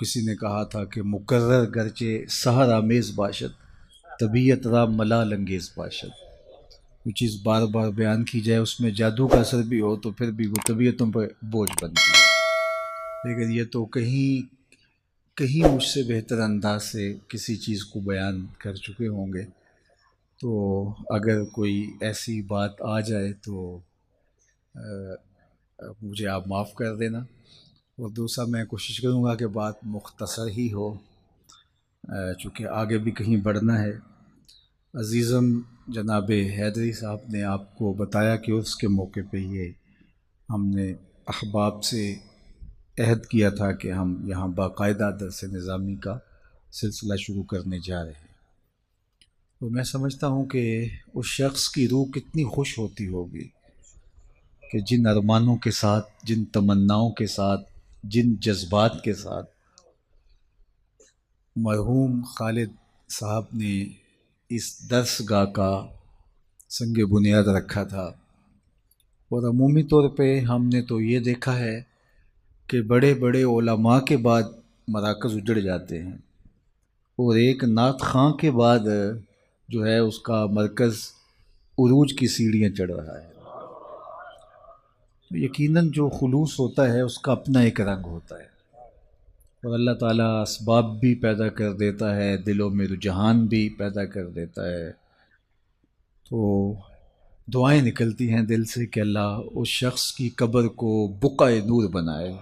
کسی نے کہا تھا کہ مقرر گرچہ سحر آمیز باشد طبیعت را ملال انگیز باشد. جو چیز بار بار بیان کی جائے اس میں جادو کا اثر بھی ہو تو پھر بھی وہ طبیعتوں پر بوجھ بنتی ہے. لیکن یہ تو کہیں مجھ سے بہتر انداز سے کسی چیز کو بیان کر چکے ہوں گے. تو اگر کوئی ایسی بات آ جائے تو مجھے آپ معاف کر دینا. اور دوسرا میں کوشش کروں گا کہ بات مختصر ہی ہو چونکہ آگے بھی کہیں بڑھنا ہے. عزیزم جناب حیدری صاحب نے آپ کو بتایا کہ اس کے موقع پہ یہ ہم نے احباب سے عہد کیا تھا کہ ہم یہاں باقاعدہ درس نظامی کا سلسلہ شروع کرنے جا رہے ہیں. تو میں سمجھتا ہوں کہ اس شخص کی روح کتنی خوش ہوتی ہوگی کہ جن ارمانوں کے ساتھ، جن تمناؤں کے ساتھ، جن جذبات کے ساتھ مرحوم خالد صاحب نے اس درس گاہ کا سنگ بنیاد رکھا تھا. اور عمومی طور پہ ہم نے تو یہ دیکھا ہے کہ بڑے بڑے علماء کے بعد مراکز اجڑ جاتے ہیں اور ایک نعت خواں کے بعد جو ہے اس کا مرکز عروج کی سیڑھیاں چڑھ رہا ہے. یقیناً جو خلوص ہوتا ہے اس کا اپنا ایک رنگ ہوتا ہے اور اللہ تعالیٰ اسباب بھی پیدا کر دیتا ہے، دلوں میں رجحان بھی پیدا کر دیتا ہے. تو دعائیں نکلتی ہیں دل سے کہ اللہ اس شخص کی قبر کو بقعہ نور بنائے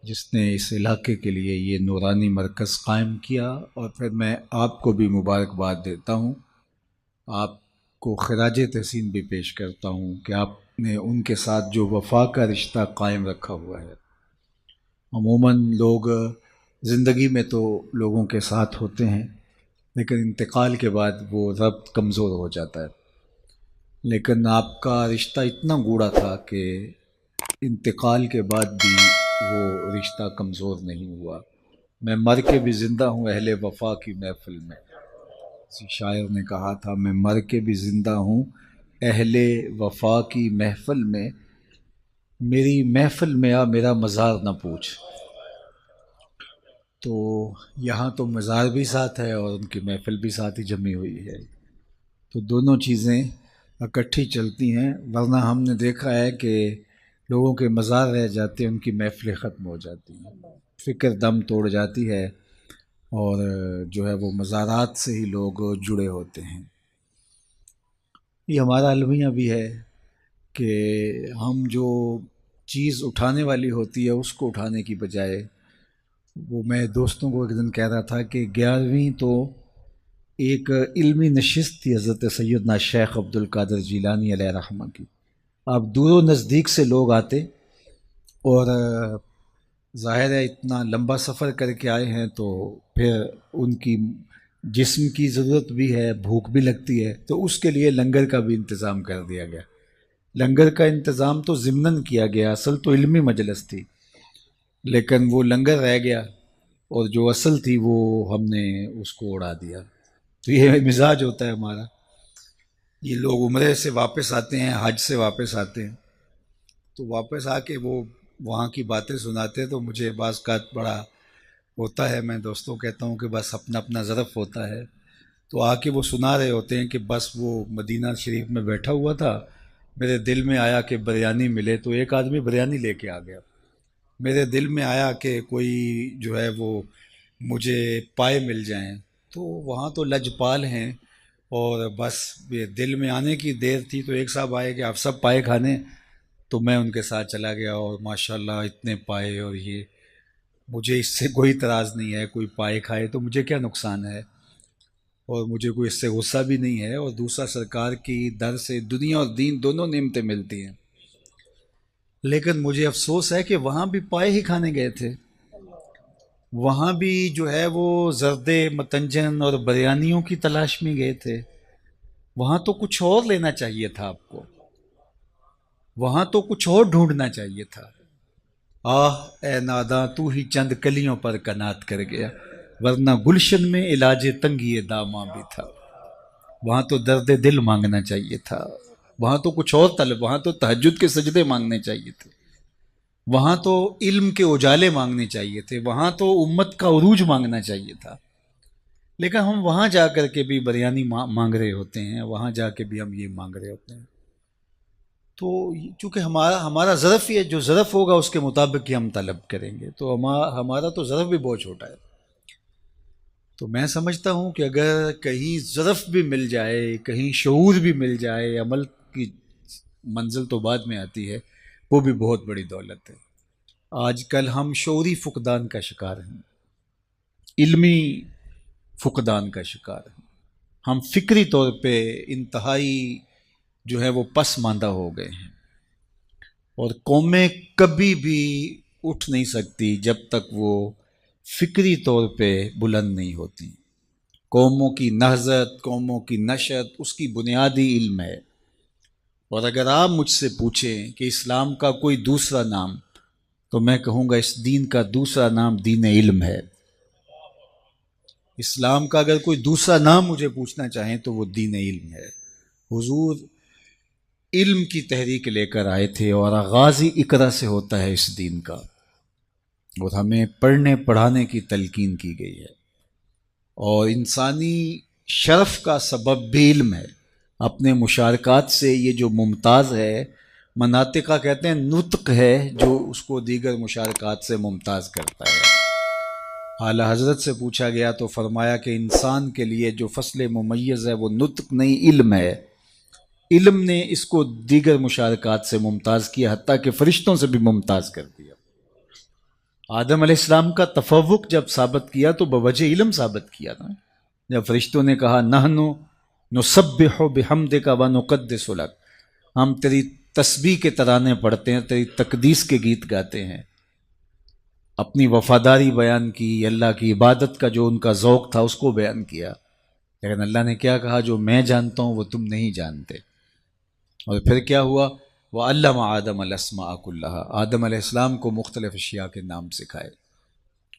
جس نے اس علاقے کے لیے یہ نورانی مرکز قائم کیا. اور پھر میں آپ کو بھی مبارکباد دیتا ہوں، آپ کو خراج تحسین بھی پیش کرتا ہوں کہ آپ نے ان کے ساتھ جو وفا کا رشتہ قائم رکھا ہوا ہے. عموماً لوگ زندگی میں تو لوگوں کے ساتھ ہوتے ہیں لیکن انتقال کے بعد وہ ربط کمزور ہو جاتا ہے، لیکن آپ کا رشتہ اتنا گوڑا تھا کہ انتقال کے بعد بھی وہ رشتہ کمزور نہیں ہوا. میں مر کے بھی زندہ ہوں اہل وفا کی محفل میں. کسی شاعر نے کہا تھا میں مر کے بھی زندہ ہوں اہل وفا کی محفل میں، میری محفل میں آ میرا مزار نہ پوچھ. تو یہاں تو مزار بھی ساتھ ہے اور ان کی محفل بھی ساتھ ہی جمی ہوئی ہے، تو دونوں چیزیں اکٹھی چلتی ہیں. ورنہ ہم نے دیکھا ہے کہ لوگوں کے مزار رہ جاتے ہیں، ان کی محفلیں ختم ہو جاتی ہیں، فکر دم توڑ جاتی ہے اور جو ہے وہ مزارات سے ہی لوگ جڑے ہوتے ہیں. یہ ہمارا المیہ بھی ہے کہ ہم جو چیز اٹھانے والی ہوتی ہے اس کو اٹھانے کی بجائے، وہ میں دوستوں کو ایک دن کہہ رہا تھا کہ 11ویں تو ایک علمی نشست تھی حضرت سیدنا شیخ عبد القادر جیلانی علیہ رحمہ کی. آپ دور و نزدیک سے لوگ آتے اور ظاہر ہے اتنا لمبا سفر کر کے آئے ہیں تو پھر ان کی جسم کی ضرورت بھی ہے، بھوک بھی لگتی ہے، تو اس کے لیے لنگر کا بھی انتظام کر دیا گیا. لنگر کا انتظام تو ضمناً کیا گیا، اصل تو علمی مجلس تھی لیکن وہ لنگر رہ گیا اور جو اصل تھی وہ ہم نے اس کو اڑا دیا. تو یہ مزاج ہوتا ہے ہمارا. یہ لوگ عمرے سے واپس آتے ہیں، حج سے واپس آتے ہیں، تو واپس آ کے وہ وہاں کی باتیں سناتے ہیں تو مجھے بعض کا بڑا ہوتا ہے. میں دوستوں کہتا ہوں کہ بس اپنا اپنا ظرف ہوتا ہے. تو آ کے وہ سنا رہے ہوتے ہیں کہ بس وہ مدینہ شریف میں بیٹھا ہوا تھا، میرے دل میں آیا کہ بریانی ملے تو ایک آدمی بریانی لے کے آ گیا. میرے دل میں آیا کہ کوئی جو ہے وہ مجھے پائے مل جائیں، تو وہاں تو لجپال ہیں اور بس یہ دل میں آنے کی دیر تھی تو ایک صاحب آئے کہ آپ سب پائے کھانے، تو میں ان کے ساتھ چلا گیا اور ماشاءاللہ اتنے پائے. اور یہ مجھے اس سے کوئی اعتراض نہیں ہے، کوئی پائے کھائے تو مجھے کیا نقصان ہے اور مجھے کوئی اس سے غصہ بھی نہیں ہے. اور دوسرا سرکار کی در سے دنیا اور دین دونوں نعمتیں ملتی ہیں، لیکن مجھے افسوس ہے کہ وہاں بھی پائے ہی کھانے گئے تھے، وہاں بھی جو ہے وہ زردے متنجن اور بریانیوں کی تلاش میں گئے تھے. وہاں تو کچھ اور لینا چاہیے تھا آپ کو، وہاں تو کچھ اور ڈھونڈنا چاہیے تھا. آہ اے ناداں تو ہی چند کلیوں پر کنات کر گیا، ورنہ گلشن میں علاج تنگی داماں بھی تھا. وہاں تو درد دل مانگنا چاہیے تھا، وہاں تو کچھ اور طلب، وہاں تو تہجد کے سجدے مانگنے چاہیے تھے. وہاں تو علم کے اجالے مانگنے چاہیے تھے، وہاں تو امت کا عروج مانگنا چاہیے تھا، لیکن ہم وہاں جا کر کے بھی بریانی مانگ رہے ہوتے ہیں، وہاں جا کے بھی ہم یہ مانگ رہے ہوتے ہیں۔ تو چونکہ ہمارا ظرف یہ جو ظرف ہوگا اس کے مطابق ہی ہم طلب کریں گے، تو ہمارا تو ظرف بھی بہت چھوٹا ہے۔ تو میں سمجھتا ہوں کہ اگر کہیں ظرف بھی مل جائے، کہیں شعور بھی مل جائے، عمل کی منزل تو بعد میں آتی ہے، وہ بھی بہت بڑی دولت ہے۔ آج کل ہم شعوری فقدان کا شکار ہیں، علمی فقدان کا شکار ہیں، ہم فکری طور پہ انتہائی جو ہے وہ پسماندہ ہو گئے ہیں، اور قومیں کبھی بھی اٹھ نہیں سکتی جب تک وہ فکری طور پہ بلند نہیں ہوتی۔ قوموں کی نہضت، قوموں کی نشت، اس کی بنیادی علم ہے۔ اور اگر آپ مجھ سے پوچھیں کہ اسلام کا کوئی دوسرا نام، تو میں کہوں گا اس دین کا دوسرا نام دین علم ہے۔ اسلام کا اگر کوئی دوسرا نام مجھے پوچھنا چاہیں تو وہ دین علم ہے۔ حضور علم کی تحریک لے کر آئے تھے، اور آغاز ہی اقرا سے ہوتا ہے اس دین کا، اور ہمیں پڑھنے پڑھانے کی تلقین کی گئی ہے، اور انسانی شرف کا سبب بھی علم ہے۔ اپنے مشارکات سے یہ جو ممتاز ہے، مناطقہ کہتے ہیں نطق ہے جو اس کو دیگر مشارکات سے ممتاز کرتا ہے۔ اعلیٰ حضرت سے پوچھا گیا تو فرمایا کہ انسان کے لیے جو فصل ممیز ہے وہ نطق نہیں، علم ہے۔ علم نے اس کو دیگر مشارکات سے ممتاز کیا، حتیٰ کہ فرشتوں سے بھی ممتاز کر دیا۔ آدم علیہ السلام کا تفوق جب ثابت کیا تو بوجہ علم ثابت کیا نا۔ جب فرشتوں نے کہا نحنو نسبح بحمدک ونقدس لک، ہم تیری تسبیح کے ترانے پڑھتے ہیں، تیری تقدیس کے گیت گاتے ہیں، اپنی وفاداری بیان کی، اللہ کی عبادت کا جو ان کا ذوق تھا اس کو بیان کیا، لیکن اللہ نے کیا کہا؟ جو میں جانتا ہوں وہ تم نہیں جانتے۔ اور پھر کیا ہوا؟ وَعَلَّمَ آدَمَ الْأَسْمَاءَ كُلَّهَا، آدم علیہ السلام کو مختلف اشیاء کے نام سکھائے،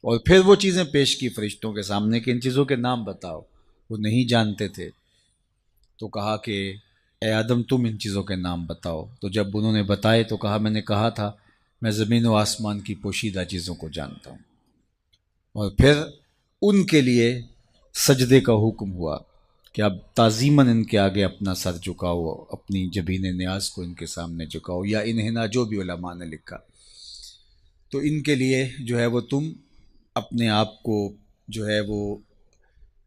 اور پھر وہ چیزیں پیش کی فرشتوں کے سامنے کہ ان چیزوں کے نام بتاؤ۔ وہ نہیں جانتے تھے، تو کہا کہ اے آدم تم ان چیزوں کے نام بتاؤ۔ تو جب انہوں نے بتائے تو کہا میں نے کہا تھا میں زمین و آسمان کی پوشیدہ چیزوں کو جانتا ہوں۔ اور پھر ان کے لیے سجدے کا حکم ہوا کہ اب تعظیماً ان کے آگے اپنا سر جھکاؤ، اپنی جبین نیاز کو ان کے سامنے جھکاؤ، یا انہنا جو بھی علماء نے لکھا۔ تو ان کے لیے جو ہے وہ تم اپنے آپ کو جو ہے وہ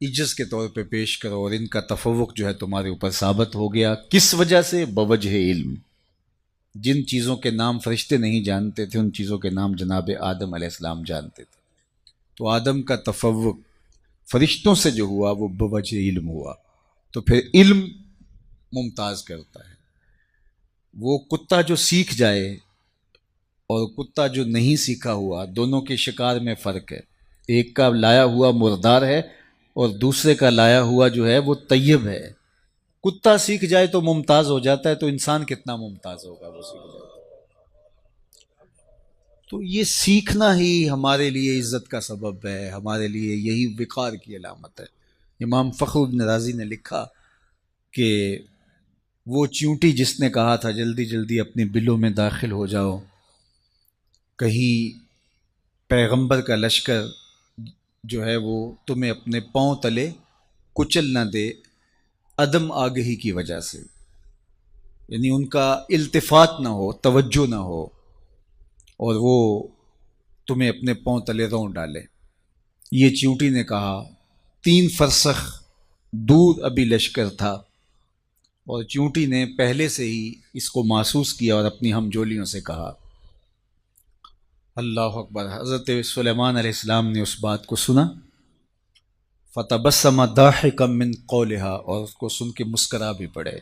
عجز کے طور پہ پیش کرو، اور ان کا تفوق جو ہے تمہارے اوپر ثابت ہو گیا۔ کس وجہ سے؟ بوجہ علم۔ جن چیزوں کے نام فرشتے نہیں جانتے تھے ان چیزوں کے نام جناب آدم علیہ السلام جانتے تھے۔ تو آدم کا تفوق فرشتوں سے جو ہوا وہ بوجہ علم ہوا۔ تو پھر علم ممتاز کرتا ہے۔ وہ کتا جو سیکھ جائے اور کتا جو نہیں سیکھا ہوا، دونوں کے شکار میں فرق ہے۔ ایک کا لایا ہوا مردار ہے اور دوسرے کا لایا ہوا جو ہے وہ طیب ہے۔ کتا سیکھ جائے تو ممتاز ہو جاتا ہے، تو انسان کتنا ممتاز ہوگا وہ سیکھ جائے۔ تو یہ سیکھنا ہی ہمارے لیے عزت کا سبب ہے، ہمارے لیے یہی وقار کی علامت ہے۔ امام فخر بن رازی نے لکھا کہ وہ چیونٹی جس نے کہا تھا جلدی جلدی اپنے بلوں میں داخل ہو جاؤ، کہیں پیغمبر کا لشکر جو ہے وہ تمہیں اپنے پاؤں تلے کچل نہ دے، عدم آگہی کی وجہ سے، یعنی ان کا التفات نہ ہو، توجہ نہ ہو، اور وہ تمہیں اپنے پاؤں تلے رون ڈالے۔ یہ چیونٹی نے کہا۔ 3 فرسخ دور ابھی لشکر تھا، اور چیونٹی نے پہلے سے ہی اس کو محسوس کیا اور اپنی ہمجولیوں سے کہا۔ اللہ اکبر! حضرت سلیمان علیہ السلام نے اس بات کو سنا، فتبسم ضاحکا من قولہا، اور اس کو سن کے مسکرا بھی پڑے۔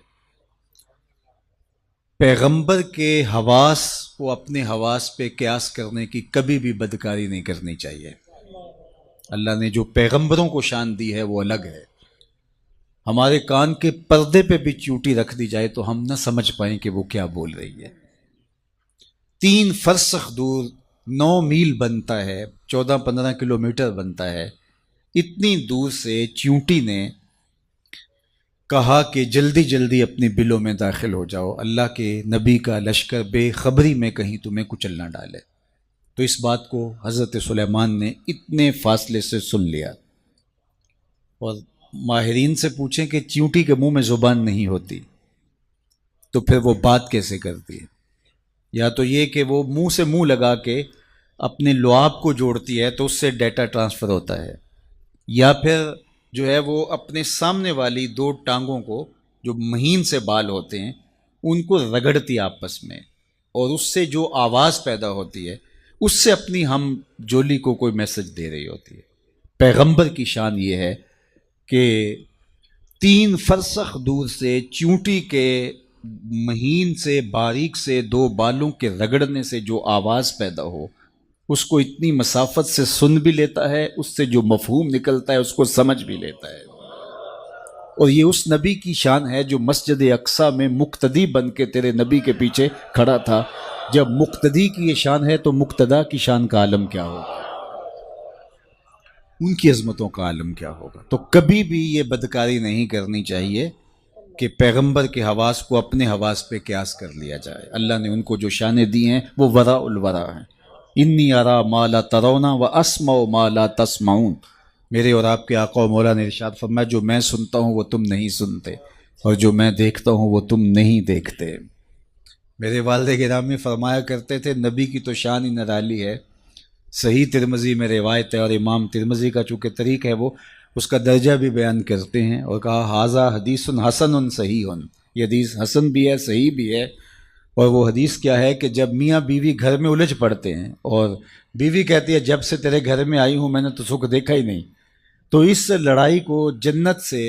پیغمبر کے حواس کو اپنے حواس پہ قیاس کرنے کی کبھی بھی بدکاری نہیں کرنی چاہیے۔ اللہ نے جو پیغمبروں کو شان دی ہے وہ الگ ہے۔ ہمارے کان کے پردے پہ بھی چیونٹی رکھ دی جائے تو ہم نہ سمجھ پائیں کہ وہ کیا بول رہی ہے۔ 3 فرسخ دور، 9 میل بنتا ہے، 14-15 کلومیٹر بنتا ہے، اتنی دور سے چیونٹی نے کہا کہ جلدی جلدی اپنی بلوں میں داخل ہو جاؤ، اللہ کے نبی کا لشکر بے خبری میں کہیں تمہیں کچل نہ ڈالے۔ تو اس بات کو حضرت سلیمان نے اتنے فاصلے سے سن لیا، اور ماہرین سے پوچھیں کہ چیونٹی کے منہ میں زبان نہیں ہوتی تو پھر وہ بات کیسے کرتی ہے؟ یا تو یہ کہ وہ منہ سے منہ لگا کے اپنے لعاب کو جوڑتی ہے تو اس سے ڈیٹا ٹرانسفر ہوتا ہے، یا پھر جو ہے وہ اپنے سامنے والی دو ٹانگوں کو جو مہین سے بال ہوتے ہیں ان کو رگڑتی آپس میں، اور اس سے جو آواز پیدا ہوتی ہے اس سے اپنی ہم جولی کو کوئی میسج دے رہی ہوتی ہے۔ پیغمبر کی شان یہ ہے کہ 3 فرسخ دور سے چیونٹی کے مہین سے باریک سے 2 بالوں کے رگڑنے سے جو آواز پیدا ہو اس کو اتنی مسافت سے سن بھی لیتا ہے، اس سے جو مفہوم نکلتا ہے اس کو سمجھ بھی لیتا ہے۔ اور یہ اس نبی کی شان ہے جو مسجد اقصیٰ میں مقتدی بن کے تیرے نبی کے پیچھے کھڑا تھا۔ جب مقتدی کی یہ شان ہے تو مقتدا کی شان کا عالم کیا ہوگا، ان کی عظمتوں کا عالم کیا ہوگا۔ تو کبھی بھی یہ بدکاری نہیں کرنی چاہیے کہ پیغمبر کے حواس کو اپنے حواس پہ قیاس کر لیا جائے۔ اللہ نے ان کو جو شانیں دی ہیں وہ وراء الورا ہیں۔ انی ارا ما لا ترون و اسمع ما لا تسمعون، میرے اور آپ کے آقا و مولا نے ارشاد فرمایا جو میں سنتا ہوں وہ تم نہیں سنتے، اور جو میں دیکھتا ہوں وہ تم نہیں دیکھتے۔ میرے والد گرامی فرمایا کرتے تھے نبی کی تو شان ہی نرالی ہے۔ صحیح ترمذی میں روایت ہے، اور امام ترمذی کا چونکہ طریق ہے وہ اس کا درجہ بھی بیان کرتے ہیں، اور کہا ھذا حدیث حسن صحیح، یہ حدیث حسن بھی ہے صحیح بھی ہے۔ اور وہ حدیث کیا ہے کہ جب میاں بیوی گھر میں الجھ پڑتے ہیں اور بیوی کہتی ہے جب سے تیرے گھر میں آئی ہوں میں نے تو سکھ دیکھا ہی نہیں، تو اس لڑائی کو جنت سے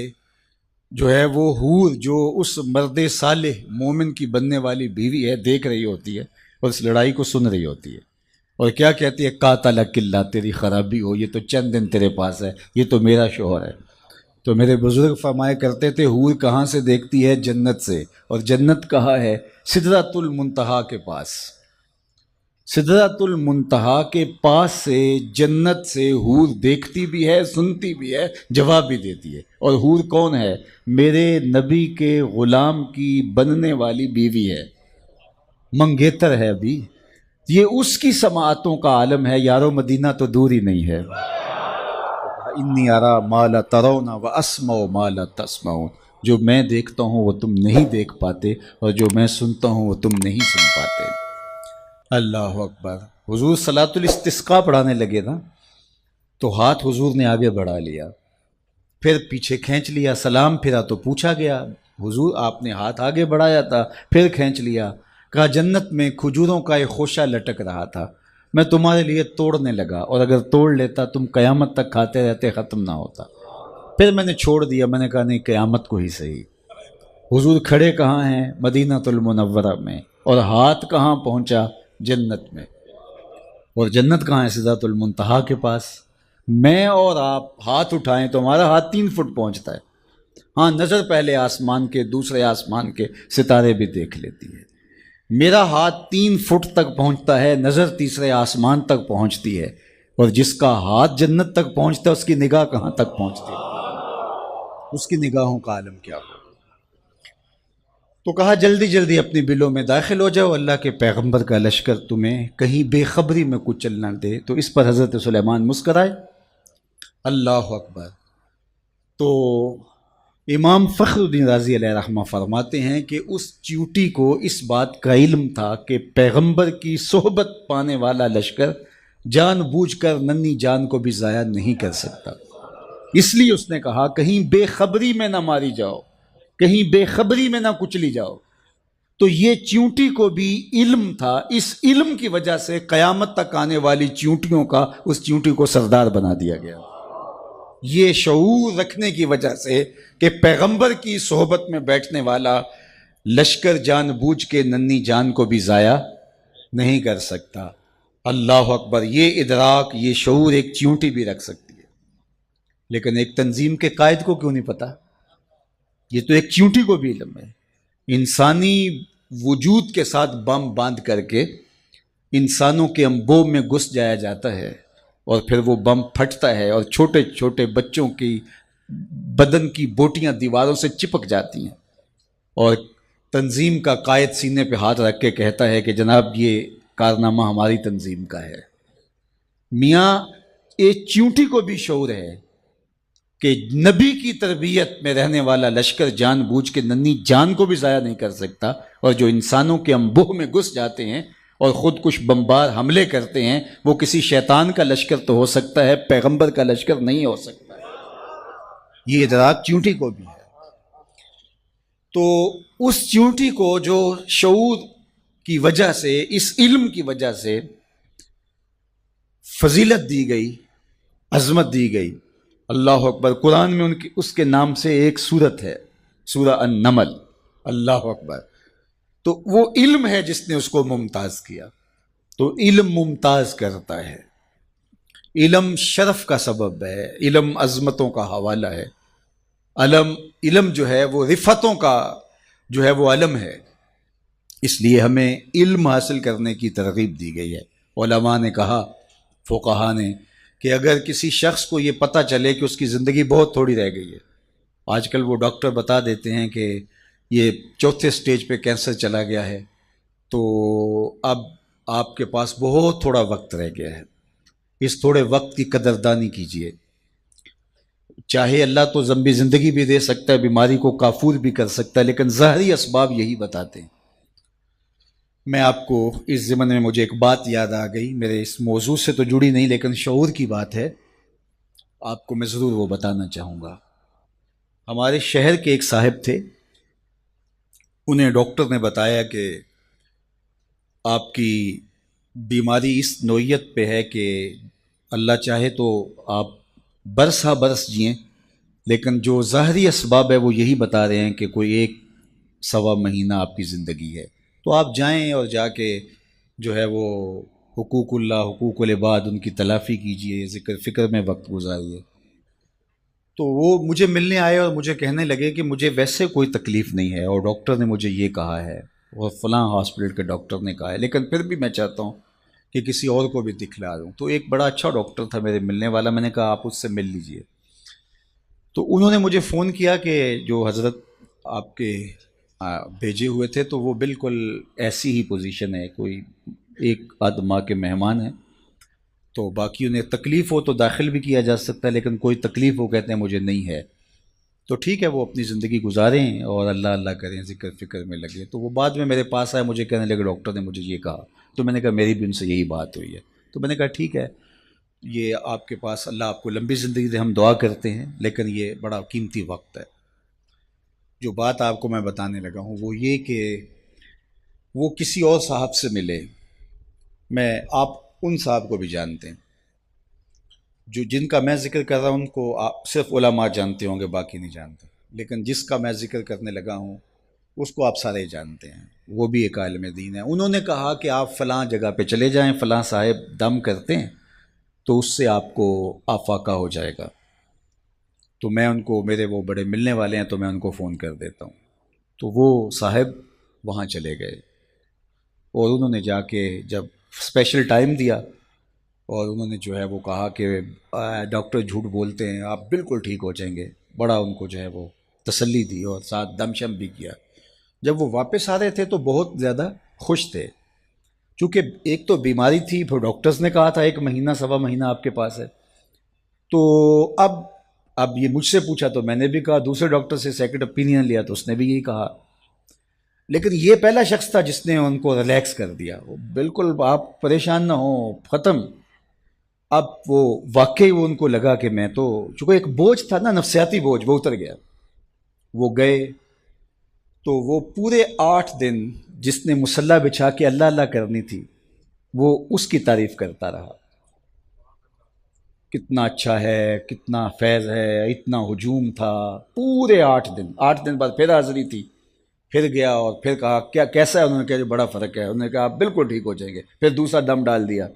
جو ہے وہ حور جو اس مرد صالح مومن کی بننے والی بیوی ہے دیکھ رہی ہوتی ہے، اور اس لڑائی کو سن رہی ہوتی ہے، اور کیا کہتی ہے قاتلک اللہ، تیری خرابی ہو، یہ تو چند دن تیرے پاس ہے، یہ تو میرا شوہر ہے۔ تو میرے بزرگ فرمایا کرتے تھے حور کہاں سے دیکھتی ہے؟ جنت سے، اور جنت کہاں ہے؟ سدرۃ المنتہا کے پاس۔ سدرۃ المنتہا کے پاس سے جنت سے حور دیکھتی بھی ہے، سنتی بھی ہے، جواب بھی دیتی ہے۔ اور حور کون ہے؟ میرے نبی کے غلام کی بننے والی بیوی ہے، منگیتر ہے ابھی، یہ اس کی سماعتوں کا عالم ہے یارو، مدینہ تو دور ہی نہیں ہے۔ انی ارا ما لا ترون و اسمع ما لا تسمعون، جو میں دیکھتا ہوں وہ تم نہیں دیکھ پاتے، اور جو میں سنتا ہوں وہ تم نہیں سن پاتے۔ اللہ اکبر۔ حضور صلاۃ الاستسقاء پڑھانے لگے نا تو ہاتھ حضور نے آگے بڑھا لیا، پھر پیچھے کھینچ لیا، سلام پھرا تو پوچھا گیا حضور آپ نے ہاتھ آگے بڑھایا تھا پھر کھینچ لیا، کہا جنت میں کھجوروں کا ایک خوشہ لٹک رہا تھا، میں تمہارے لیے توڑنے لگا، اور اگر توڑ لیتا تم قیامت تک کھاتے رہتے ختم نہ ہوتا، پھر میں نے چھوڑ دیا، میں نے کہا نہیں قیامت کو ہی صحیح۔ حضور کھڑے کہاں ہیں؟ مدینہ المنورہ میں، اور ہاتھ کہاں پہنچا؟ جنت میں، اور جنت کہاں ہے؟ سدرۃ المنتہا کے پاس۔ میں اور آپ ہاتھ اٹھائیں تو ہمارا ہاتھ 3 فٹ پہنچتا ہے، ہاں نظر پہلے آسمان کے دوسرے آسمان کے ستارے بھی دیکھ لیتی ہے، میرا ہاتھ 3 فٹ تک پہنچتا ہے، نظر تیسرے آسمان تک پہنچتی ہے، اور جس کا ہاتھ جنت تک پہنچتا ہے اس کی نگاہ کہاں تک پہنچتی ہے؟ اس کی نگاہوں کا عالم کیا ہو؟ تو کہا جلدی جلدی اپنی بلوں میں داخل ہو جاؤ، اللہ کے پیغمبر کا لشکر تمہیں کہیں بے خبری میں کچھ چلنا دے۔ تو اس پر حضرت سلیمان مسکرائے۔ اللہ اکبر۔ تو امام فخر الدین رازی علیہ رحمہ فرماتے ہیں کہ اس چیوٹی کو اس بات کا علم تھا کہ پیغمبر کی صحبت پانے والا لشکر جان بوجھ کر ننھی جان کو بھی ضائع نہیں کر سکتا، اس لیے اس نے کہا کہیں بے خبری میں نہ ماری جاؤ، کہیں بے خبری میں نہ کچلی جاؤ۔ تو یہ چیونٹی کو بھی علم تھا، اس علم کی وجہ سے قیامت تک آنے والی چیونٹیوں کا اس چیونٹی کو سردار بنا دیا گیا، یہ شعور رکھنے کی وجہ سے کہ پیغمبر کی صحبت میں بیٹھنے والا لشکر جان بوجھ کے ننھی جان کو بھی ضائع نہیں کر سکتا۔ اللہ اکبر۔ یہ ادراک، یہ شعور ایک چیونٹی بھی رکھ سکتی ہے، لیکن ایک تنظیم کے قائد کو کیوں نہیں پتا؟ یہ تو ایک چیونٹی کو بھی علم ہے۔ انسانی وجود کے ساتھ بم باندھ کر کے انسانوں کے انبوب میں گھس جایا جاتا ہے، اور پھر وہ بم پھٹتا ہے اور چھوٹے چھوٹے بچوں کی بدن کی بوٹیاں دیواروں سے چپک جاتی ہیں، اور تنظیم کا قائد سینے پہ ہاتھ رکھ کے کہتا ہے کہ جناب یہ کارنامہ ہماری تنظیم کا ہے۔ میاں ایک چیونٹی کو بھی شعور ہے کہ نبی کی تربیت میں رہنے والا لشکر جان بوجھ کے ننھی جان کو بھی ضائع نہیں کر سکتا، اور جو انسانوں کے انبوہ میں گھس جاتے ہیں اور خود کش بمبار حملے کرتے ہیں وہ کسی شیطان کا لشکر تو ہو سکتا ہے، پیغمبر کا لشکر نہیں ہو سکتا۔ یہ ادراک چیونٹی کو بھی ہے۔ تو اس چیونٹی کو جو شعور کی وجہ سے، اس علم کی وجہ سے فضیلت دی گئی، عظمت دی گئی، اللہ اکبر، قرآن میں اس کے نام سے ایک سورت ہے، سورہ النمل، اللہ اکبر۔ تو وہ علم ہے جس نے اس کو ممتاز کیا۔ تو علم ممتاز کرتا ہے، علم شرف کا سبب ہے، علم عظمتوں کا حوالہ ہے، علم جو ہے وہ رفتوں کا جو ہے وہ علم ہے۔ اس لیے ہمیں علم حاصل کرنے کی ترغیب دی گئی ہے۔ علماء نے کہا، فقہا نے، کہ اگر کسی شخص کو یہ پتہ چلے کہ اس کی زندگی بہت تھوڑی رہ گئی ہے، آج کل وہ ڈاکٹر بتا دیتے ہیں کہ یہ 4تھے سٹیج پہ کینسر چلا گیا ہے، تو اب آپ کے پاس بہت تھوڑا وقت رہ گیا ہے، اس تھوڑے وقت کی قدردانی کیجیے۔ چاہے اللہ تو لمبی زندگی بھی دے سکتا ہے، بیماری کو کافور بھی کر سکتا ہے، لیکن ظاہری اسباب یہی بتاتے ہیں۔ میں آپ کو اس ضمن میں مجھے ایک بات یاد آ گئی، میرے اس موضوع سے تو جڑی نہیں لیکن شعور کی بات ہے، آپ کو میں ضرور وہ بتانا چاہوں گا۔ ہمارے شہر کے ایک صاحب تھے، انہیں ڈاکٹر نے بتایا کہ آپ کی بیماری اس نوعیت پہ ہے کہ اللہ چاہے تو آپ برس ہا برس جئیں، لیکن جو ظاہری اسباب ہے وہ یہی بتا رہے ہیں کہ کوئی 1-1.25 مہینہ آپ کی زندگی ہے۔ تو آپ جائیں اور جا کے جو ہے وہ حقوق اللہ، حقوق العباد، ان کی تلافی کیجئے، ذکر فکر میں وقت گزاریے۔ تو وہ مجھے ملنے آئے اور مجھے کہنے لگے کہ مجھے ویسے کوئی تکلیف نہیں ہے، اور ڈاکٹر نے مجھے یہ کہا ہے، اور فلاں ہاسپٹل کے ڈاکٹر نے کہا ہے، لیکن پھر بھی میں چاہتا ہوں کہ کسی اور کو بھی دکھلا دوں۔ تو ایک بڑا اچھا ڈاکٹر تھا میرے ملنے والا، میں نے کہا آپ اس سے مل لیجئے۔ تو انہوں نے مجھے فون کیا کہ جو حضرت آپ کے بھیجے ہوئے تھے تو وہ بالکل ایسی ہی پوزیشن ہے، کوئی 1 ماہ کے مہمان ہیں، تو باقی انہیں تکلیف ہو تو داخل بھی کیا جا سکتا ہے، لیکن کوئی تکلیف وہ کہتے ہیں مجھے نہیں ہے، تو ٹھیک ہے وہ اپنی زندگی گزاریں اور اللہ اللہ کریں، ذکر فکر میں لگے۔ تو وہ بعد میں میرے پاس آئے، مجھے کہنے لگے ڈاکٹر نے مجھے یہ کہا، تو میں نے کہا میری بھی ان سے یہی بات ہوئی ہے۔ تو میں نے کہا ٹھیک ہے، یہ آپ کے پاس اللہ آپ کو لمبی زندگی دے، ہم دعا کرتے ہیں، لیکن یہ بڑا قیمتی وقت ہے۔ جو بات آپ کو میں بتانے لگا ہوں وہ یہ کہ وہ کسی اور صاحب سے ملے، آپ ان صاحب کو بھی جانتے ہیں، جن کا میں ذکر کر رہا ہوں ان کو آپ صرف علماء جانتے ہوں گے، باقی نہیں جانتے، لیکن جس کا میں ذکر کرنے لگا ہوں اس کو آپ سارے جانتے ہیں، وہ بھی ایک عالم دین ہے۔ انہوں نے کہا کہ آپ فلاں جگہ پہ چلے جائیں، فلاں صاحب دم کرتے ہیں تو اس سے آپ کو آفاقہ ہو جائے گا۔ تو میں ان کو، میرے وہ بڑے ملنے والے ہیں تو میں ان کو فون کر دیتا ہوں۔ تو وہ صاحب وہاں چلے گئے اور انہوں نے جا کے جب اسپیشل ٹائم دیا اور انہوں نے جو ہے وہ کہا کہ ڈاکٹر جھوٹ بولتے ہیں، آپ بالکل ٹھیک ہو جائیں گے، بڑا ان کو جو ہے وہ تسلی دی اور ساتھ دم شم بھی کیا۔ جب وہ واپس آ رہے تھے تو بہت زیادہ خوش تھے، چونکہ ایک تو بیماری تھی، پھر ڈاکٹرز نے کہا تھا 1 مہینہ 1.25 مہینہ آپ کے پاس ہے، تو اب یہ مجھ سے پوچھا تو میں نے بھی کہا، دوسرے ڈاکٹر سے سیکنڈ اوپینین لیا تو اس نے بھی یہی کہا، لیکن یہ پہلا شخص تھا جس نے ان کو ریلیکس کر دیا، بالکل آپ پریشان نہ ہوں، ختم۔ اب وہ واقعی وہ ان کو لگا کہ میں تو، چونکہ ایک بوجھ تھا نا، نفسیاتی بوجھ، وہ اتر گیا۔ وہ گئے تو وہ پورے 8 دن جس نے مصلی بچھا کے اللہ اللہ کرنی تھی وہ اس کی تعریف کرتا رہا، کتنا اچھا ہے، کتنا فیض ہے، اتنا ہجوم تھا، پورے 8 دن بعد پھر حاضری تھی، پھر گیا اور پھر کہا کیا کیسا ہے، انہوں نے کہا جو بڑا فرق ہے، انہوں نے کہا آپ بالکل ٹھیک ہو جائیں گے، پھر دوسرا دم ڈال دیا۔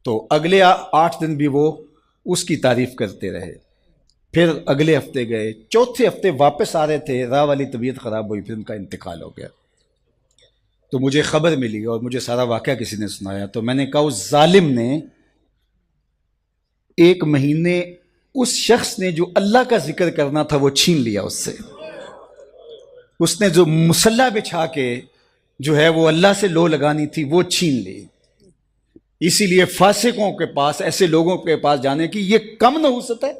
تو اگلے 8 دن بھی وہ اس کی تعریف کرتے رہے، پھر اگلے ہفتے گئے، چوتھے ہفتے واپس آ رہے تھے، راہ والی طبیعت خراب ہوئی، پھر ان کا انتقال ہو گیا۔ تو مجھے خبر ملی اور مجھے سارا واقعہ کسی نے سنایا، تو میں نے کہا اس ظالم نے 1 مہینے اس شخص نے جو اللہ کا ذکر کرنا تھا وہ چھین لیا اس سے. اس نے جو مصلی بچھا کے جو ہے وہ اللہ سے لو لگانی تھی وہ چھین لی. اسی لیے فاسقوں کے پاس، ایسے لوگوں کے پاس جانے کی یہ کم نحوست ہے.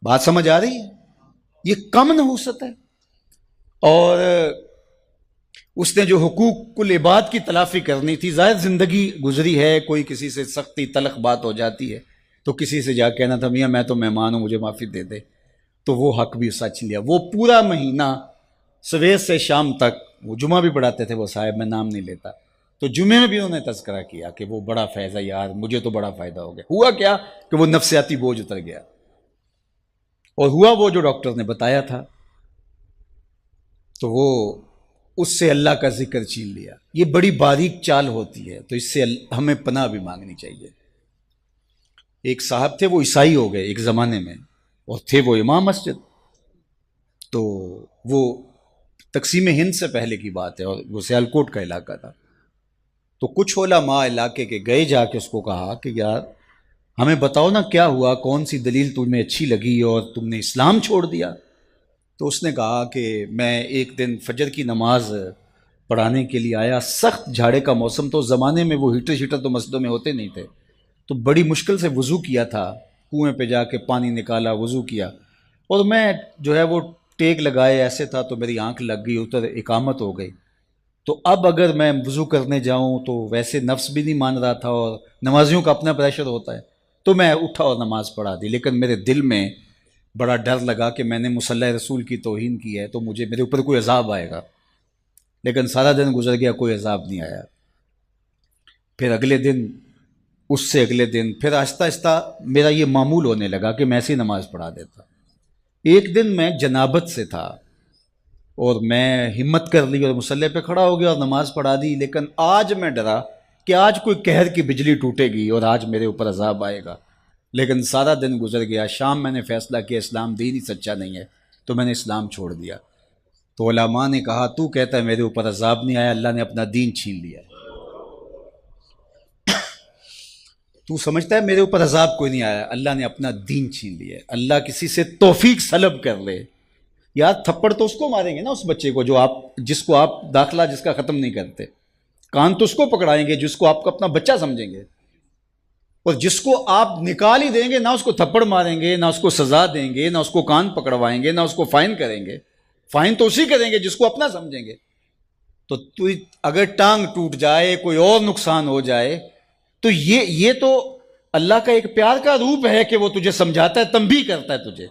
بات سمجھ آ رہی ہے؟ یہ کم نحوست ہے. اور اس نے جو حقوق العباد کی تلافی کرنی تھی، ظاہر زندگی گزری ہے، کوئی کسی سے سختی تلخ بات ہو جاتی ہے تو کسی سے جا کہنا تھا میاں میں تو مہمان ہوں مجھے معافی دے دے، تو وہ حق بھی سچ لیا. وہ پورا مہینہ صبح سے شام تک، وہ جمعہ بھی پڑھاتے تھے وہ صاحب، میں نام نہیں لیتا، تو جمعے میں بھی انہوں نے تذکرہ کیا کہ وہ بڑا فیض ہے یار، مجھے تو بڑا فائدہ ہو گیا. ہوا کیا کہ وہ نفسیاتی بوجھ اتر گیا، اور ہوا وہ جو ڈاکٹر نے بتایا تھا. تو وہ اس سے اللہ کا ذکر چھین لیا. یہ بڑی باریک چال ہوتی ہے، تو اس سے ہمیں پناہ بھی مانگنی چاہیے. ایک صاحب تھے، وہ عیسائی ہو گئے ایک زمانے میں، اور تھے وہ امام مسجد. تو وہ تقسیم ہند سے پہلے کی بات ہے، اور وہ سیالکوٹ کا علاقہ تھا. تو کچھ علماء علاقے کے گئے، جا کے اس کو کہا کہ یار ہمیں بتاؤ نا کیا ہوا، کون سی دلیل تمہیں اچھی لگی اور تم نے اسلام چھوڑ دیا. تو اس نے کہا کہ میں ایک دن فجر کی نماز پڑھانے کے لیے آیا، سخت جھاڑے کا موسم، تو اس زمانے میں وہ ہیٹر شیٹر تو مسجدوں میں ہوتے نہیں تھے، تو بڑی مشکل سے وضو کیا تھا، کنویں پہ جا کے پانی نکالا، وضو کیا، اور میں جو ہے وہ ٹیک لگائے ایسے تھا تو میری آنکھ لگ گئی، ادھر اقامت ہو گئی. تو اب اگر میں وضو کرنے جاؤں تو ویسے نفس بھی نہیں مان رہا تھا، اور نمازیوں کا اپنا پریشر ہوتا ہے، تو میں اٹھا اور نماز پڑھا دی. لیکن میرے دل میں بڑا ڈر لگا کہ میں نے مصلی رسول کی توہین کی ہے تو مجھے میرے اوپر کوئی عذاب آئے گا. لیکن سارا دن گزر گیا، کوئی عذاب نہیں آیا. پھر اگلے دن، اس سے اگلے دن، پھر آہستہ آہستہ میرا یہ معمول ہونے لگا کہ میں ایسی نماز پڑھا دیتا. ایک دن میں جنابت سے تھا اور میں ہمت کر لی اور مصلی پہ کھڑا ہو گیا اور نماز پڑھا دی. لیکن آج میں ڈرا کہ آج کوئی قہر کی بجلی ٹوٹے گی اور آج میرے اوپر عذاب آئے گا. لیکن سارا دن گزر گیا. شام میں نے فیصلہ کیا اسلام دین ہی سچا نہیں ہے، تو میں نے اسلام چھوڑ دیا. تو علماء نے کہا تو کہتا ہے میرے اوپر عذاب نہیں آیا، اللہ نے اپنا دین چھین لیا. تو سمجھتا ہے میرے اوپر عذاب کوئی نہیں آیا، اللہ نے اپنا دین چھین لیا. اللہ کسی سے توفیق سلب کر لے، یار تھپڑ تو اس کو ماریں گے نا، اس بچے کو جو آپ، جس کو آپ داخلہ جس کا ختم نہیں کرتے. کان تو اس کو پکڑائیں گے جس کو آپ کو اپنا بچہ سمجھیں گے، اور جس کو آپ نکال ہی دیں گے، نہ اس کو تھپڑ ماریں گے، نہ اس کو سزا دیں گے، نہ اس کو کان پکڑوائیں گے، نہ اس کو فائن کریں گے. فائن تو اسی کریں گے جس کو اپنا سمجھیں گے. تو اگر ٹانگ ٹوٹ جائے، کوئی اور نقصان ہو جائے، تو یہ تو اللہ کا ایک پیار کا روپ ہے کہ وہ تجھے سمجھاتا ہے، تنبیہ کرتا ہے تجھے.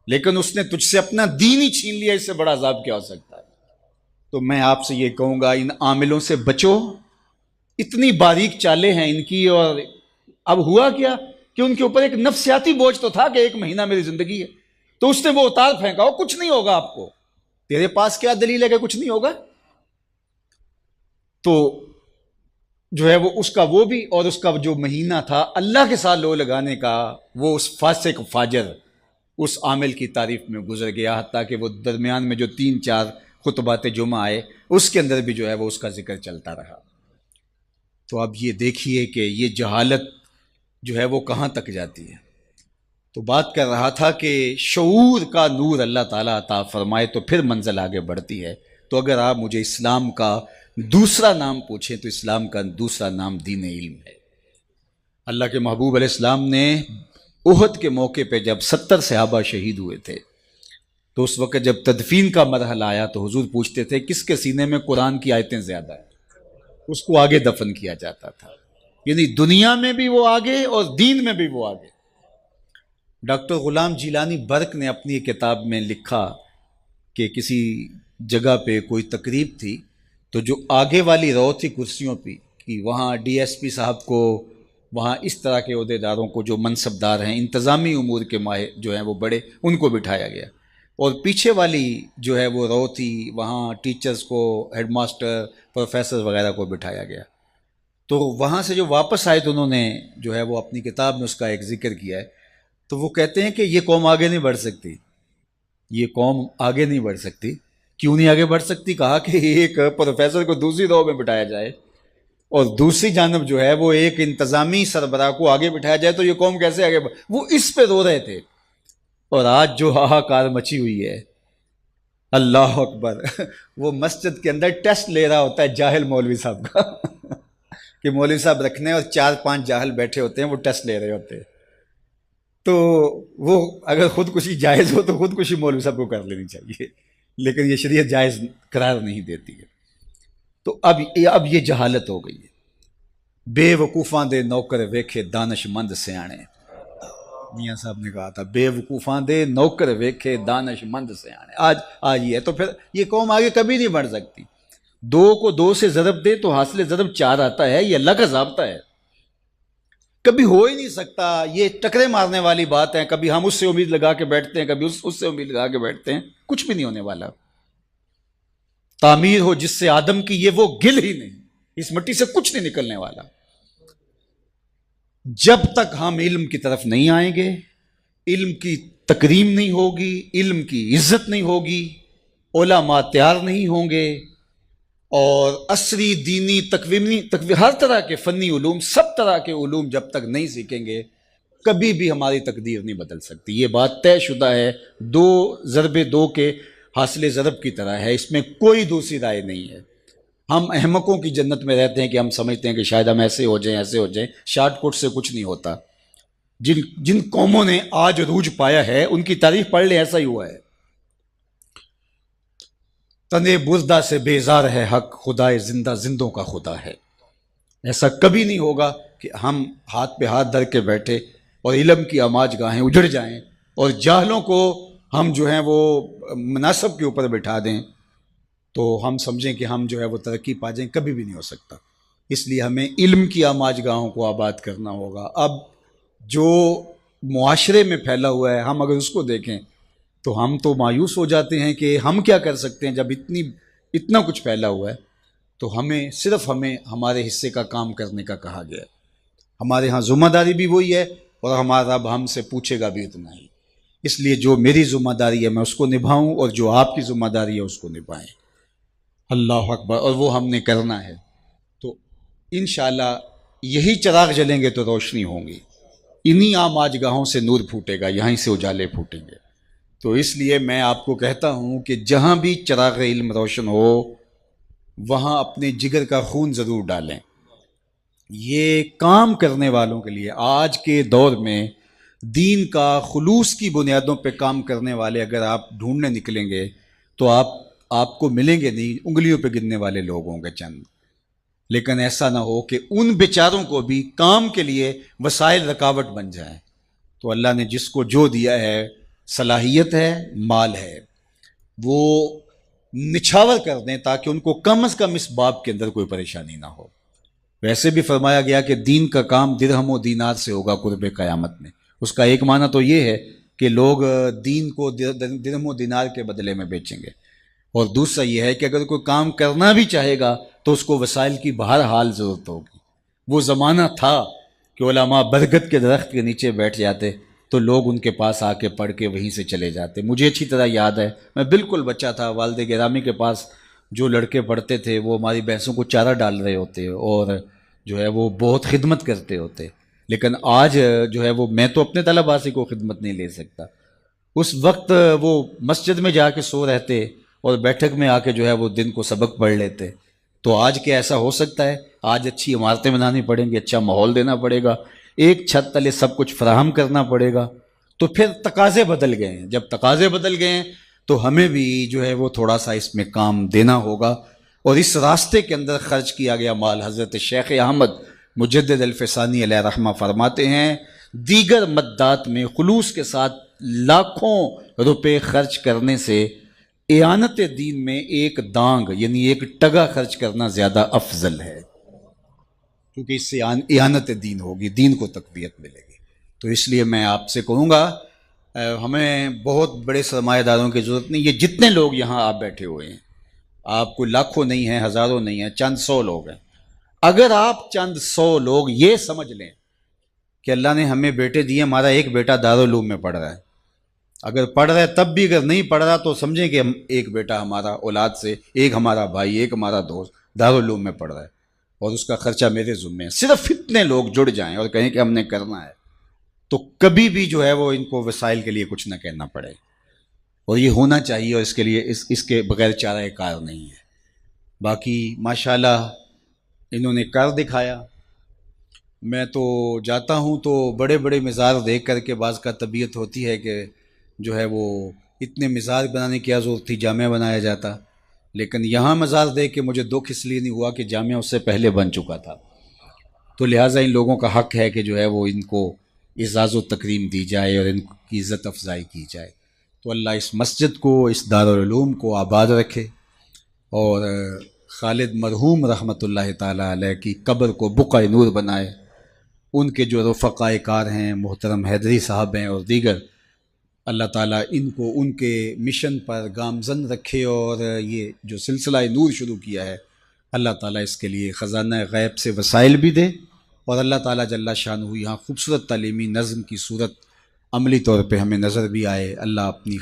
لیکن اس نے تجھ سے اپنا دین ہی چھین لیا، اس سے بڑا عذاب کیا ہو سکتا ہے؟ تو میں آپ سے یہ کہوں گا ان عاملوں سے بچو. اتنی باریک چالیں ہیں ان کی. اور اب ہوا کیا کہ ان کے اوپر ایک نفسیاتی بوجھ تو تھا کہ ایک مہینہ میری زندگی ہے، تو اس نے وہ اتار پھینکا، ہو کچھ نہیں ہوگا آپ کو، تیرے پاس کیا دلیل ہے کہ کچھ نہیں ہوگا؟ تو جو ہے وہ اس کا وہ بھی، اور اس کا جو مہینہ تھا اللہ کے ساتھ لو لگانے کا، وہ اس فاسق فاجر اس عامل کی تعریف میں گزر گیا. حتیٰ کہ وہ درمیان میں جو 3-4 خطبات جمعہ آئے اس کے اندر بھی جو ہے وہ اس کا ذکر چلتا رہا. تو اب یہ دیکھیے کہ یہ جہالت جو ہے وہ کہاں تک جاتی ہے. تو بات کر رہا تھا کہ شعور کا نور اللہ تعالیٰ عطا فرمائے تو پھر منزل آگے بڑھتی ہے. تو اگر آپ مجھے اسلام کا دوسرا نام پوچھیں تو اسلام کا دوسرا نام دین علم ہے. اللہ کے محبوب علیہ السلام نے احد کے موقع پہ جب 70 صحابہ شہید ہوئے تھے، تو اس وقت جب تدفین کا مرحلہ آیا تو حضور پوچھتے تھے کس کے سینے میں قرآن کی آیتیں زیادہ ہیں، اس کو آگے دفن کیا جاتا تھا. یعنی دنیا میں بھی وہ آگے اور دین میں بھی وہ آگے. ڈاکٹر غلام جیلانی برق نے اپنی کتاب میں لکھا کہ کسی جگہ پہ کوئی تقریب تھی، تو جو آگے والی رو تھی کرسیوں پہ کہ وہاں ڈی ایس پی صاحب کو، وہاں اس طرح کے عہدیداروں کو جو منصبدار ہیں، انتظامی امور کے ماہر جو ہیں وہ بڑے، ان کو بٹھایا گیا. اور پیچھے والی جو ہے وہ رو تھی، وہاں ٹیچرز کو، ہیڈ ماسٹر، پروفیسر وغیرہ کو بٹھایا گیا. تو وہاں سے جو واپس آئے تو انہوں نے جو ہے وہ اپنی کتاب میں اس کا ایک ذکر کیا ہے. تو وہ کہتے ہیں کہ یہ قوم آگے نہیں بڑھ سکتی، یہ قوم آگے نہیں بڑھ سکتی. کیوں نہیں آگے بڑھ سکتی؟ کہا کہ ایک پروفیسر کو دوسری رو میں بٹھایا جائے اور دوسری جانب جو ہے وہ ایک انتظامی سربراہ کو آگے بٹھایا جائے تو یہ قوم کیسے آگے وہ اس پہ رو رہے تھے. اور آج جو ہاہاکار مچی ہوئی ہے، اللہ اکبر، وہ مسجد کے اندر ٹیسٹ لے رہا ہوتا ہے جاہل مولوی صاحب کا کہ مولوی صاحب رکھنے اور 4-5 جاہل بیٹھے ہوتے ہیں، وہ ٹیسٹ لے رہے ہوتے ہیں. تو وہ اگر خودکشی جائز ہو تو خودکشی مولوی صاحب کو کر لینی چاہیے، لیکن یہ شریعت جائز قرار نہیں دیتی ہے. تو اب یہ جہالت ہو گئی ہے. بے وقوفاں دے نوکر ویکھے دانش مند سیانے، میاں صاحب نے کہا تھا بے وقوفاں دے نوکر ویکھے دانش مند سیانے. آج یہ ہے، تو پھر یہ قوم آگے کبھی نہیں بڑھ سکتی. 2 کو 2 سے ضرب دے تو حاصل ضرب 4 آتا ہے، یہ اللہ کا ضابطہ ہے، کبھی ہو ہی نہیں سکتا. یہ ٹکرے مارنے والی بات ہے، کبھی ہم اس سے امید لگا کے بیٹھتے ہیں، کبھی اس سے امید لگا کے بیٹھتے ہیں، کچھ بھی نہیں ہونے والا. تعمیر ہو جس سے آدم کی، یہ وہ گل ہی نہیں، اس مٹی سے کچھ نہیں نکلنے والا. جب تک ہم علم کی طرف نہیں آئیں گے، علم کی تکریم نہیں ہوگی، علم کی عزت نہیں ہوگی، علماء تیار نہیں ہوں گے، اور عصری دینی تکوینی ہر طرح کے فنی علوم، سب طرح کے علوم جب تک نہیں سیکھیں گے، کبھی بھی ہماری تقدیر نہیں بدل سکتی. یہ بات طے شدہ ہے. 2 ضرب 2 کے حاصل ضرب کی طرح ہے، اس میں کوئی دوسری رائے نہیں ہے. ہم احمقوں کی جنت میں رہتے ہیں کہ ہم سمجھتے ہیں کہ شاید ہم ایسے ہو جائیں ایسے ہو جائیں. شارٹ کٹ سے کچھ نہیں ہوتا. جن قوموں نے آج عروج پایا ہے ان کی تاریخ پڑھ لیں، ایسا ہی ہوا ہے. تنے بردہ سے بیزار ہے حق، خدائے زندہ زندوں کا خدا ہے. ایسا کبھی نہیں ہوگا کہ ہم ہاتھ پہ ہاتھ دھر کے بیٹھے اور علم کی آماج گاہیں اجڑ جائیں اور جاہلوں کو ہم جو ہیں وہ مناصب کے اوپر بٹھا دیں تو ہم سمجھیں کہ ہم جو ہے وہ ترقی پا جائیں. کبھی بھی نہیں ہو سکتا. اس لیے ہمیں علم کی آماج گاہوں کو آباد کرنا ہوگا. اب جو معاشرے میں پھیلا ہوا ہے، ہم اگر اس کو دیکھیں تو ہم تو مایوس ہو جاتے ہیں کہ ہم کیا کر سکتے ہیں جب اتنا کچھ پھیلا ہوا ہے. تو صرف ہمیں ہمارے حصے کا کام کرنے کا کہا گیا ہے. ہمارے ہاں ذمہ داری بھی وہی ہے اور ہمارا رب ہم سے پوچھے گا بھی اتنا ہی. اس لیے جو میری ذمہ داری ہے میں اس کو نبھاؤں اور جو آپ کی ذمہ داری ہے اس کو نبھائیں. اللہ اکبر. اور وہ ہم نے کرنا ہے. تو انشاءاللہ یہی چراغ جلیں گے تو روشنی ہوں گی. انہی عام آج گاہوں سے نور پھوٹے گا، یہیں سے اجالے پھوٹیں گے. تو اس لیے میں آپ کو کہتا ہوں کہ جہاں بھی چراغ علم روشن ہو وہاں اپنے جگر کا خون ضرور ڈالیں. یہ کام کرنے والوں کے لیے آج کے دور میں دین کا خلوص کی بنیادوں پہ کام کرنے والے اگر آپ ڈھونڈنے نکلیں گے تو آپ کو ملیں گے نہیں، انگلیوں پہ گننے والے لوگ ہوں گے چند. لیکن ایسا نہ ہو کہ ان بیچاروں کو بھی کام کے لیے وسائل رکاوٹ بن جائیں. تو اللہ نے جس کو جو دیا ہے، صلاحیت ہے، مال ہے، وہ نچھاور کر دیں تاکہ ان کو کم از کم اس باب کے اندر کوئی پریشانی نہ ہو. ویسے بھی فرمایا گیا کہ دین کا کام درہم و دینار سے ہوگا قرب قیامت میں. اس کا ایک معنی تو یہ ہے کہ لوگ دین کو درہم و دینار کے بدلے میں بیچیں گے، اور دوسرا یہ ہے کہ اگر کوئی کام کرنا بھی چاہے گا تو اس کو وسائل کی بہرحال ضرورت ہوگی. وہ زمانہ تھا کہ علماء برگد کے درخت کے نیچے بیٹھ جاتے تو لوگ ان کے پاس آ کے پڑھ کے وہیں سے چلے جاتے. مجھے اچھی طرح یاد ہے، میں بالکل بچہ تھا، والد گرامی کے پاس جو لڑکے پڑھتے تھے وہ ہماری بھینسوں کو چارہ ڈال رہے ہوتے اور جو ہے وہ بہت خدمت کرتے ہوتے. لیکن آج جو ہے وہ میں تو اپنے طلباء سے کوئی خدمت نہیں لے سکتا. اس وقت وہ مسجد میں جا کے سو رہتے اور بیٹھک میں آ کے جو ہے وہ دن کو سبق پڑھ لیتے. تو آج کیا ایسا ہو سکتا ہے؟ آج اچھی عمارتیں بنانی پڑیں گی، اچھا ماحول دینا پڑے گا، ایک چھت تلے سب کچھ فراہم کرنا پڑے گا. تو پھر تقاضے بدل گئے ہیں. جب تقاضے بدل گئے ہیں تو ہمیں بھی جو ہے وہ تھوڑا سا اس میں کام دینا ہوگا. اور اس راستے کے اندر خرچ کیا گیا مال، حضرت شیخ احمد مجدد الفسانی علیہ رحمہ فرماتے ہیں دیگر مدات میں خلوص کے ساتھ لاکھوں روپے خرچ کرنے سے اعانت دین میں ایک دانگ یعنی ایک ٹگا خرچ کرنا زیادہ افضل ہے، کیونکہ اس سے اعانت دین ہوگی، دین کو تقویت ملے گی. تو اس لیے میں آپ سے کہوں گا ہمیں بہت بڑے سرمایہ داروں کی ضرورت نہیں. یہ جتنے لوگ یہاں آپ بیٹھے ہوئے ہیں، آپ کو لاکھوں نہیں ہیں، ہزاروں نہیں ہیں، چند 100 لوگ ہیں. اگر آپ چند 100 لوگ یہ سمجھ لیں کہ اللہ نے ہمیں بیٹے دیے، ہمارا ایک بیٹا دارالعلوم میں پڑھ رہا ہے، اگر پڑھ رہا ہے تب بھی اگر نہیں پڑھ رہا تو سمجھیں کہ ایک بیٹا ہمارا اولاد سے، ایک ہمارا بھائی، ایک ہمارا دوست دارالعلوم میں پڑھ رہا ہے. اور اس کا خرچہ میرے ذمے ہے. صرف اتنے لوگ جڑ جائیں اور کہیں کہ ہم نے کرنا ہے تو کبھی بھی جو ہے وہ ان کو وسائل کے لیے کچھ نہ کہنا پڑے. اور یہ ہونا چاہیے، اور اس کے لیے اس کے بغیر چارہ کار نہیں ہے. باقی ماشاءاللہ انہوں نے کر دکھایا. میں تو جاتا ہوں تو بڑے بڑے مزار دیکھ کر کے بعض کا طبیعت ہوتی ہے کہ جو ہے وہ اتنے مزار بنانے کی کیا ضرورت تھی، جامعہ بنایا جاتا. لیکن یہاں مزار دیکھ کے مجھے دکھ اس لیے نہیں ہوا کہ جامعہ اس سے پہلے بن چکا تھا. تو لہٰذا ان لوگوں کا حق ہے کہ جو ہے وہ ان کو اعزاز و تکریم دی جائے اور ان کی عزت افزائی کی جائے. تو اللہ اس مسجد کو، اس دارالعلوم کو آباد رکھے، اور خالد مرحوم رحمۃ اللہ تعالیٰ علیہ کی قبر کو بقع نور بنائے. ان کے جو رفقائے کار ہیں، محترم حیدری صاحب ہیں اور دیگر، اللہ تعالیٰ ان کو ان کے مشن پر گامزن رکھے، اور یہ جو سلسلہ نور شروع کیا ہے اللہ تعالیٰ اس کے لیے خزانہ غیب سے وسائل بھی دے، اور اللہ تعالیٰ جل شانہ یہاں خوبصورت تعلیمی نظم کی صورت عملی طور پہ ہمیں نظر بھی آئے. اللہ اپنی